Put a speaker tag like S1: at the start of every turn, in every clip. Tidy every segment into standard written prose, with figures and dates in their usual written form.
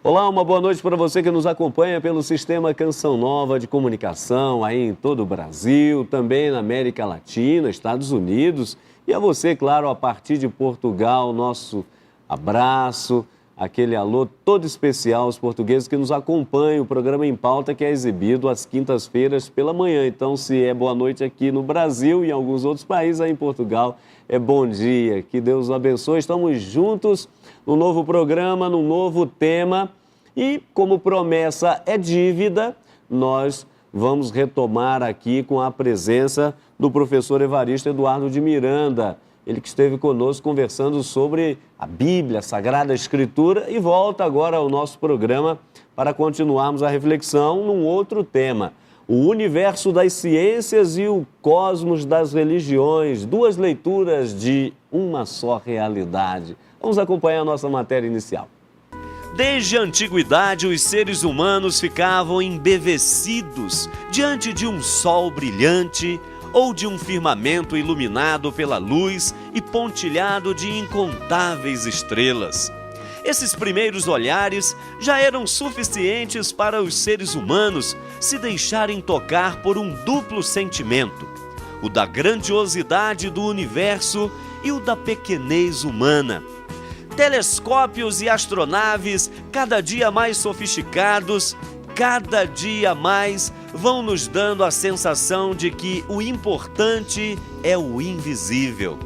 S1: Olá, uma boa noite para você que nos acompanha pelo Sistema Canção Nova de Comunicação, aí em todo o Brasil, também na América Latina, Estados Unidos. E a você, claro, a partir de Portugal, nosso abraço, aquele alô todo especial aos portugueses que nos acompanham, o programa Em Pauta, que é exibido às quintas-feiras pela manhã. Então, se é boa noite aqui no Brasil e em alguns outros países, aí em Portugal, é bom dia. Que Deus o abençoe. Estamos juntos num novo programa, num novo tema. E, como promessa é dívida, nós vamos retomar aqui com a presença do professor Evaristo Eduardo de Miranda. Ele que esteve conosco conversando sobre a Bíblia, a Sagrada Escritura, e volta agora ao nosso programa para continuarmos a reflexão num outro tema. O universo das ciências e o cosmos das religiões. Duas leituras de uma só realidade. Vamos acompanhar a nossa matéria inicial.
S2: Desde a antiguidade, os seres humanos ficavam embevecidos diante de um sol brilhante ou de um firmamento iluminado pela luz e pontilhado de incontáveis estrelas. Esses primeiros olhares já eram suficientes para os seres humanos se deixarem tocar por um duplo sentimento: o da grandiosidade do universo e o da pequenez humana. Telescópios e astronaves, cada dia mais sofisticados, cada dia mais vão nos dando a sensação de que o importante é o invisível.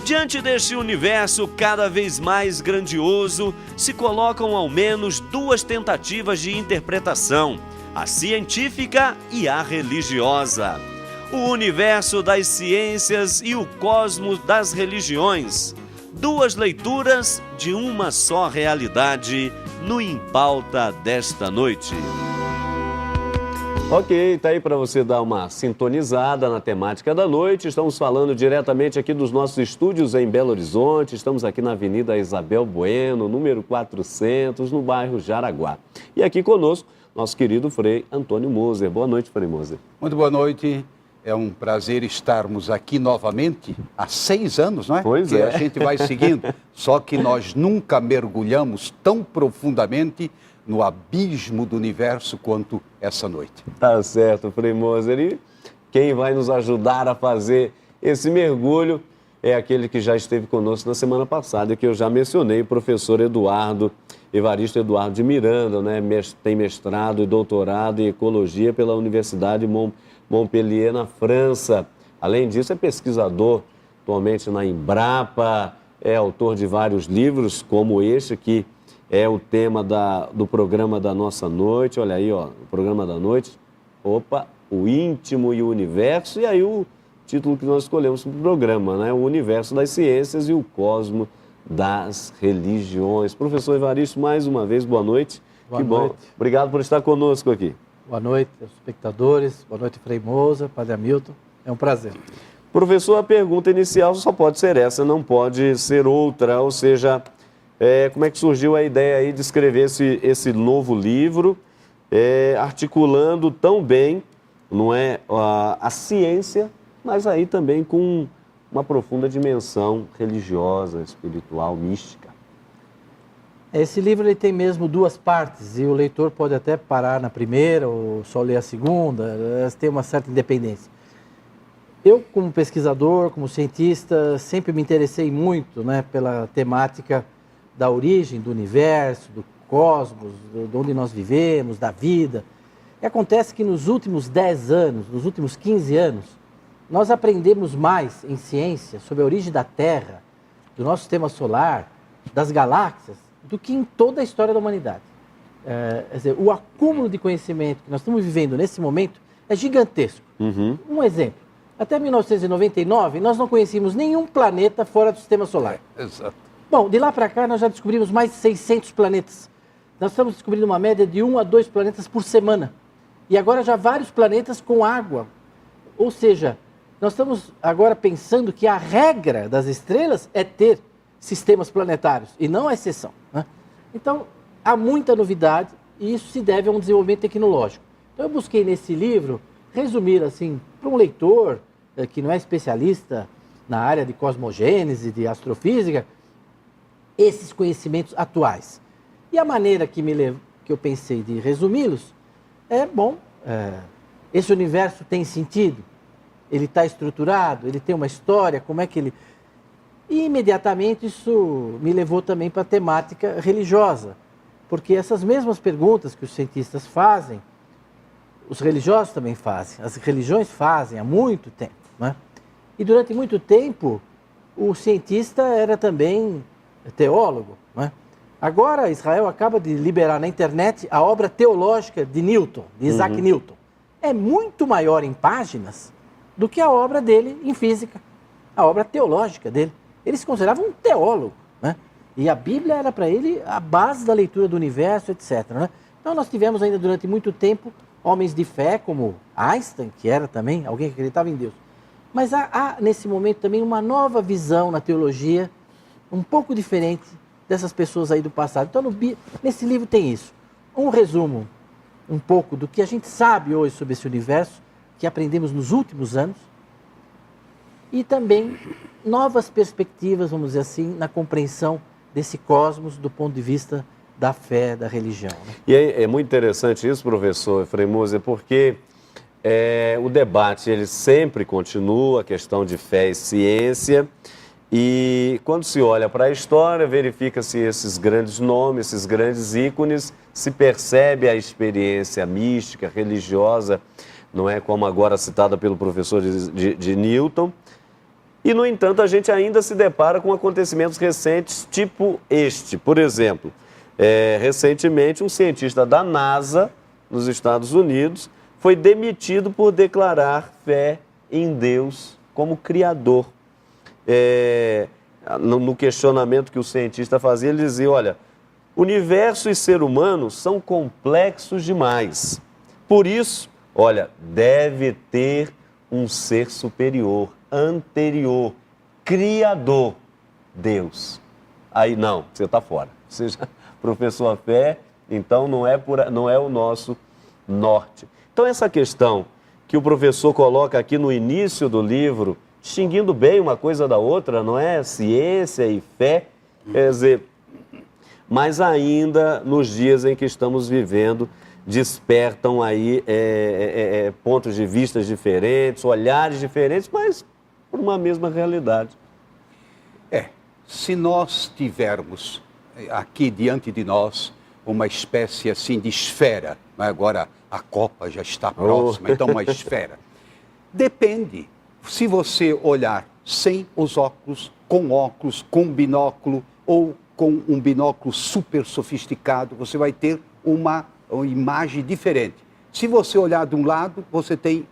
S2: Diante deste universo cada vez mais grandioso, se colocam ao menos duas tentativas de interpretação: a científica e a religiosa. O universo das ciências e o cosmos das religiões. Duas leituras de uma só realidade no Em Pauta desta noite.
S1: Ok, tá aí para você dar uma sintonizada na temática da noite. Estamos falando diretamente aqui dos nossos estúdios em Belo Horizonte. Estamos aqui na Avenida Isabel Bueno, número 400, no bairro Jaraguá. E aqui conosco, nosso querido Frei Antônio Moser. Boa noite, Frei Moser.
S3: Muito boa noite. É um prazer estarmos aqui novamente, há 6 anos, não é?
S1: Pois é.
S3: A gente vai seguindo, só que nós nunca mergulhamos tão profundamente no abismo do universo quanto essa noite.
S1: Tá certo, Frei Moser. E quem vai nos ajudar a fazer esse mergulho é aquele que já esteve conosco na semana passada, que eu já mencionei, o professor Evaristo Eduardo de Miranda, né? Tem mestrado e doutorado em Ecologia pela Universidade Montpellier, na França. Além disso, é pesquisador atualmente na Embrapa, é autor de vários livros, como este, que é o tema do programa da nossa noite. Olha aí, ó, o programa da noite. Opa, o íntimo e o universo. E aí o título que nós escolhemos para o programa, né? O universo das ciências e o cosmo das religiões. Professor Evaristo, mais uma vez, boa noite.
S4: Boa noite.
S1: Bom. Obrigado por estar conosco aqui.
S4: Boa noite aos espectadores, boa noite, Frei Moser, Padre Hamilton, é um prazer.
S1: Professor, a pergunta inicial só pode ser essa, não pode ser outra, ou seja, como é que surgiu a ideia aí de escrever esse novo livro, articulando tão bem, não é, a ciência, mas aí também com uma profunda dimensão religiosa, espiritual, mística?
S4: Esse livro ele tem mesmo duas partes e o leitor pode até parar na primeira ou só ler a segunda, elas têm uma certa independência. Eu, como pesquisador, como cientista, sempre me interessei muito, né, pela temática da origem do universo, do cosmos, de onde nós vivemos, da vida. E acontece que nos últimos 10 anos, nos últimos 15 anos, nós aprendemos mais em ciência sobre a origem da Terra, do nosso sistema solar, das galáxias, do que em toda a história da humanidade. Quer dizer, o acúmulo de conhecimento que nós estamos vivendo nesse momento é gigantesco. Um exemplo, até 1999 nós não conhecíamos nenhum planeta fora do sistema solar.
S3: Exato.
S4: Bom, de lá para cá nós já descobrimos mais de 600 planetas. Nós estamos descobrindo uma média de 1 a 2 planetas por semana. E agora já vários planetas com água. Ou seja, nós estamos agora pensando que a regra das estrelas é ter sistemas planetários, e não a exceção, né? Então, há muita novidade e isso se deve a um desenvolvimento tecnológico. Então, eu busquei nesse livro resumir, assim, para um leitor que não é especialista na área de cosmogênese, de astrofísica, esses conhecimentos atuais. E a maneira que eu pensei de resumi-los é, esse universo tem sentido? Ele está estruturado? Ele tem uma história? Como é que ele... E imediatamente isso me levou também para a temática religiosa, porque essas mesmas perguntas que os cientistas fazem, os religiosos também fazem, as religiões fazem há muito tempo, né? E durante muito tempo o cientista era também teólogo, né? Agora Israel acaba de liberar na internet a obra teológica de Newton, de Isaac Newton. É muito maior em páginas do que a obra dele em física, a obra teológica dele. Ele se considerava um teólogo, né? E a Bíblia era para ele a base da leitura do universo, etc., né? Então nós tivemos ainda durante muito tempo homens de fé como Einstein, que era também alguém que acreditava em Deus. Mas há nesse momento também uma nova visão na teologia, um pouco diferente dessas pessoas aí do passado. Então nesse livro tem isso. Um resumo um pouco do que a gente sabe hoje sobre esse universo, que aprendemos nos últimos anos, e também novas perspectivas, vamos dizer assim, na compreensão desse cosmos do ponto de vista da fé, da religião, né?
S1: E é muito interessante isso, professor Frei Moser, porque o debate ele sempre continua, a questão de fé e ciência, e quando se olha para a história, verifica-se esses grandes nomes, esses grandes ícones, se percebe a experiência mística, religiosa, não é como agora citada pelo professor de Newton. E, no entanto, a gente ainda se depara com acontecimentos recentes tipo este. Por exemplo, recentemente um cientista da NASA, nos Estados Unidos, foi demitido por declarar fé em Deus como Criador. No questionamento que o cientista fazia, ele dizia, olha, universo e ser humano são complexos demais. Por isso, olha, deve ter um ser superior, anterior, criador, Deus. Aí, não, você está fora. Você já professou a fé, então não é o nosso norte. Então, essa questão que o professor coloca aqui no início do livro, distinguindo bem uma coisa da outra, não é? Ciência e fé, quer dizer, mas ainda nos dias em que estamos vivendo, despertam aí pontos de vista diferentes, olhares diferentes, mas por uma mesma realidade.
S3: Se nós tivermos aqui diante de nós uma espécie assim de esfera, não é? Agora a Copa já está próxima, então uma esfera. Depende, se você olhar sem os óculos, com binóculo ou com um binóculo super sofisticado, você vai ter uma imagem diferente. Se você olhar de um lado, você tem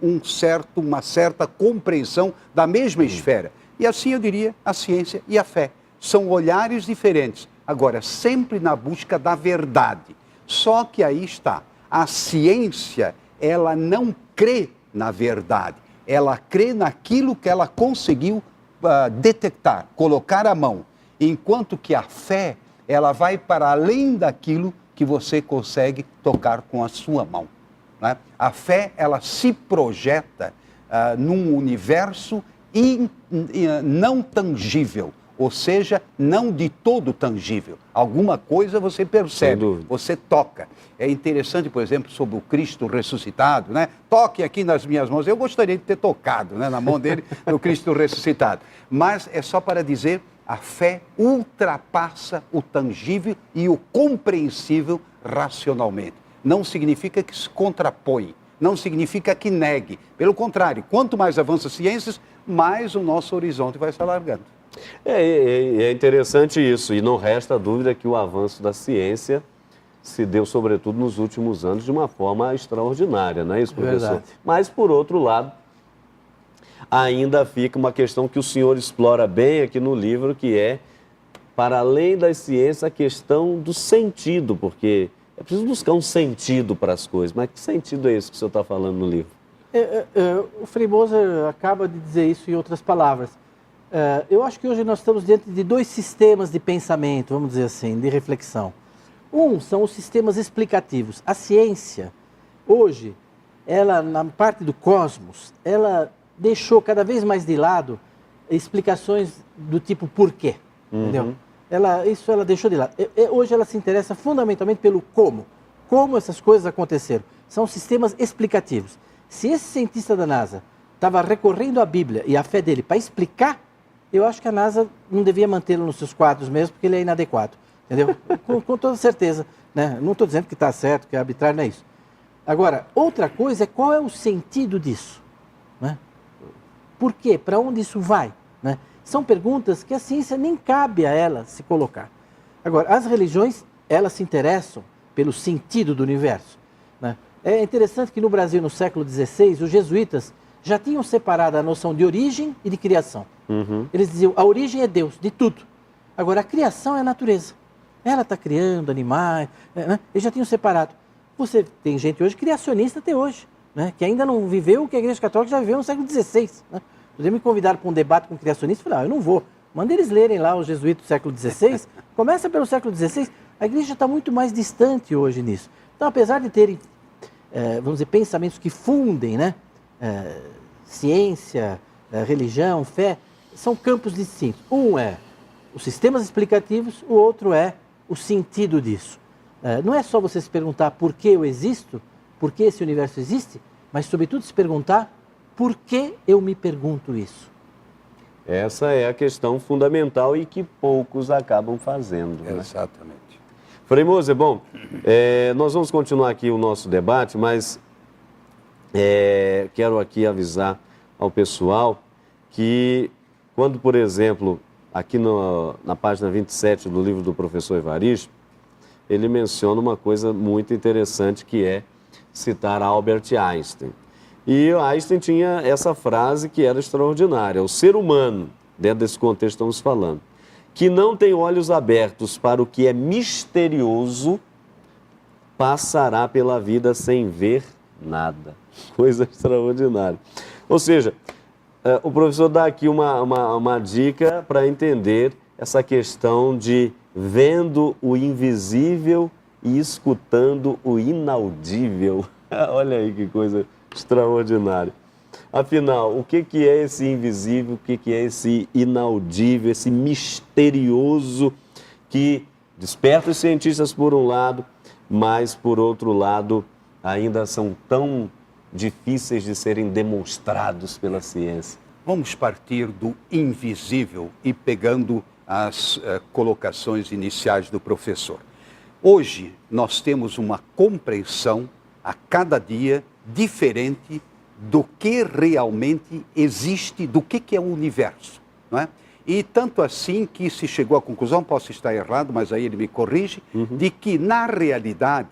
S3: uma certa compreensão da mesma esfera. E assim eu diria a ciência e a fé. São olhares diferentes, agora sempre na busca da verdade. Só que aí está, a ciência, ela não crê na verdade, ela crê naquilo que ela conseguiu detectar, colocar a mão. Enquanto que a fé, ela vai para além daquilo que você consegue tocar com a sua mão, né? A fé, ela se projeta num universo não tangível, ou seja, não de todo tangível. Alguma coisa você percebe, você toca. É interessante, por exemplo, sobre o Cristo ressuscitado, né? Toque aqui nas minhas mãos. Eu gostaria de ter tocado, né, na mão dele, no Cristo ressuscitado. Mas é só para dizer, a fé ultrapassa o tangível e o compreensível racionalmente. Não significa que se contrapõe, não significa que negue. Pelo contrário, quanto mais avança as ciências, mais o nosso horizonte vai se alargando.
S1: É interessante isso, e não resta dúvida que o avanço da ciência se deu, sobretudo, nos últimos anos, de uma forma extraordinária, não é isso, professor?
S4: Verdade.
S1: Mas, por outro lado, ainda fica uma questão que o senhor explora bem aqui no livro, que é, para além das ciências, a questão do sentido, porque é preciso buscar um sentido para as coisas. Mas que sentido é esse que o senhor está falando no livro?
S4: O Frei Moser acaba de dizer isso em outras palavras. Eu acho que hoje nós estamos diante de dois sistemas de pensamento, vamos dizer assim, de reflexão. Um são os sistemas explicativos. A ciência, hoje, ela, na parte do cosmos, ela deixou cada vez mais de lado explicações do tipo porquê, entendeu? isso ela deixou de lado. Hoje ela se interessa fundamentalmente pelo como essas coisas aconteceram. São sistemas explicativos. Se esse cientista da NASA estava recorrendo à Bíblia e à fé dele para explicar, eu acho que a NASA não devia mantê-lo nos seus quadros mesmo, porque ele é inadequado. Entendeu? Com toda certeza. Né? Não estou dizendo que está certo, que é arbitrário, não é isso. Agora, outra coisa é qual é o sentido disso. Né? Por quê? Para onde isso vai? Né? São perguntas que a ciência nem cabe a ela se colocar. Agora, as religiões, elas se interessam pelo sentido do universo. Né? É interessante que no Brasil, no século XVI, os jesuítas já tinham separado a noção de origem e de criação. Eles diziam, a origem é Deus, de tudo. Agora, a criação é a natureza. Ela está criando animais, né? Eles já tinham separado. Você tem gente hoje, criacionista até hoje, né? Que ainda não viveu o que a Igreja Católica já viveu no século XVI. Né? Eles me convidaram para um debate com criacionistas, eu falei, eu não vou. Manda eles lerem lá os jesuítas do século XVI, começa pelo século XVI. A Igreja está muito mais distante hoje nisso. Então, apesar de terem, vamos dizer, pensamentos que fundem, né? Ciência, religião, fé, são campos distintos. Um é os sistemas explicativos, o outro é o sentido disso. Não é só você se perguntar por que eu existo, por que esse universo existe, mas, sobretudo, se perguntar por que eu me pergunto isso.
S1: Essa é a questão fundamental e que poucos acabam fazendo. Né?
S3: Exatamente.
S1: Frei Moser, bom, nós vamos continuar aqui o nosso debate, mas quero aqui avisar ao pessoal que quando, por exemplo, aqui na página 27 do livro do professor Evaristo, ele menciona uma coisa muito interessante que é citar Albert Einstein. E Einstein tinha essa frase que era extraordinária: o ser humano, dentro desse contexto estamos falando, que não tem olhos abertos para o que é misterioso, passará pela vida sem ver nada. Coisa extraordinária. Ou seja, o professor dá aqui uma dica para entender essa questão de vendo o invisível e escutando o inaudível. Olha aí que coisa extraordinária. Afinal, o que é esse invisível, o que é esse inaudível, esse misterioso que desperta os cientistas por um lado, mas por outro lado ainda são tão difíceis de serem demonstrados pela ciência?
S3: Vamos partir do invisível e pegando as colocações iniciais do professor. Hoje nós temos uma compreensão a cada dia diferente do que realmente existe, do que é o universo, não é? E tanto assim que se chegou à conclusão, posso estar errado, mas aí ele me corrige, de que na realidade,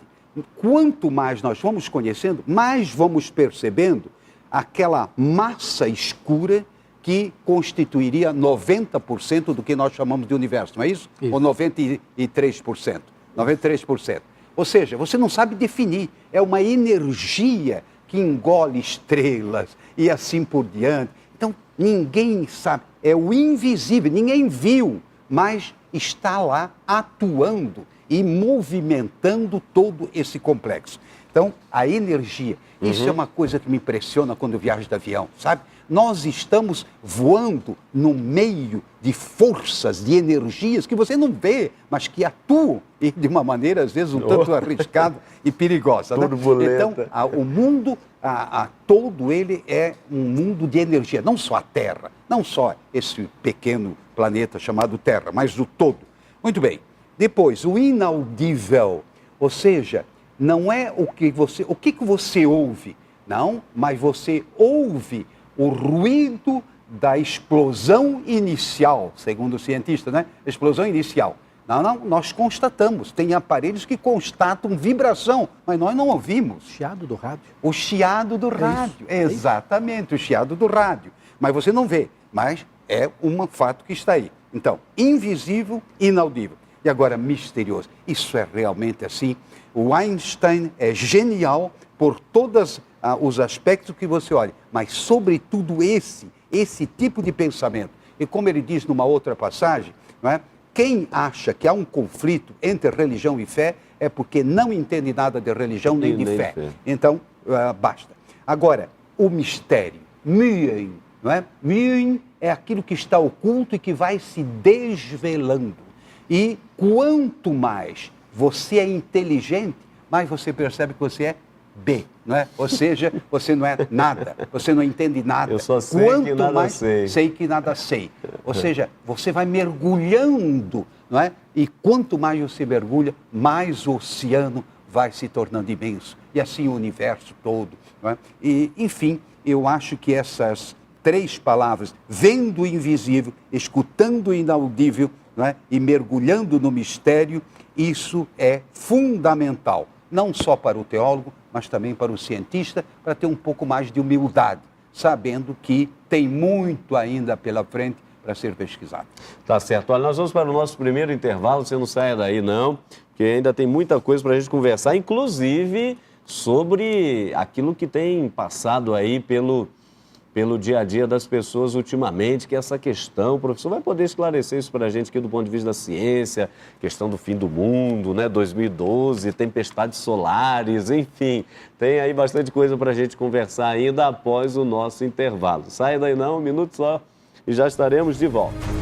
S3: quanto mais nós vamos conhecendo, mais vamos percebendo aquela massa escura que constituiria 90% do que nós chamamos de universo, não é isso? Ou 93%? 93%. Ou seja, você não sabe definir, é uma energia que engole estrelas e assim por diante. Então, ninguém sabe, é o invisível, ninguém viu, mas está lá atuando e movimentando todo esse complexo. Então, a energia, isso é uma coisa que me impressiona quando eu viajo de avião, sabe? Nós estamos voando no meio de forças, de energias que você não vê, mas que atuam e de uma maneira, às vezes, um tanto arriscada e perigosa. Né? Então, o mundo todo ele é um mundo de energia, não só a Terra, não só esse pequeno planeta chamado Terra, mas o todo. Muito bem. Depois, o inaudível, ou seja, não é o que você ouve, não, mas você ouve o ruído da explosão inicial, segundo o cientista, né? Explosão inicial. Não, nós constatamos, tem aparelhos que constatam vibração, mas nós não ouvimos.
S4: O chiado do rádio.
S3: O chiado do rádio, exatamente, o chiado do rádio. Mas você não vê, mas é um fato que está aí. Então, invisível, inaudível. E agora, misterioso. Isso é realmente assim. O Einstein é genial por todos os aspectos que você olha, mas sobretudo esse tipo de pensamento. E como ele diz numa outra passagem, não é? Quem acha que há um conflito entre religião e fé é porque não entende nada de religião nem de fé. Então, basta. Agora, o mistério, Myen, não é? Myen é aquilo que está oculto e que vai se desvelando. E quanto mais você é inteligente, mais você percebe que você é B, não é? Ou seja, você não é nada, você não entende nada.
S1: Eu só sei
S3: quanto
S1: que nada
S3: mais
S1: sei.
S3: que nada sei. Ou seja, você vai mergulhando, não é? E quanto mais você mergulha, mais o oceano vai se tornando imenso. E assim o universo todo, não é? E, enfim, eu acho que essas 3 palavras, vendo o invisível, escutando o inaudível, não é? E mergulhando no mistério, isso é fundamental, não só para o teólogo, mas também para o cientista, para ter um pouco mais de humildade, sabendo que tem muito ainda pela frente para ser pesquisado.
S1: Tá certo. Olha, nós vamos para o nosso primeiro intervalo, você não saia daí não, porque ainda tem muita coisa para a gente conversar, inclusive sobre aquilo que tem passado aí pelo dia a dia das pessoas ultimamente, que é essa questão, o professor vai poder esclarecer isso para a gente aqui do ponto de vista da ciência, questão do fim do mundo, né, 2012, tempestades solares, enfim, tem aí bastante coisa para a gente conversar ainda após o nosso intervalo. Saia daí não, um minuto só e já estaremos de volta.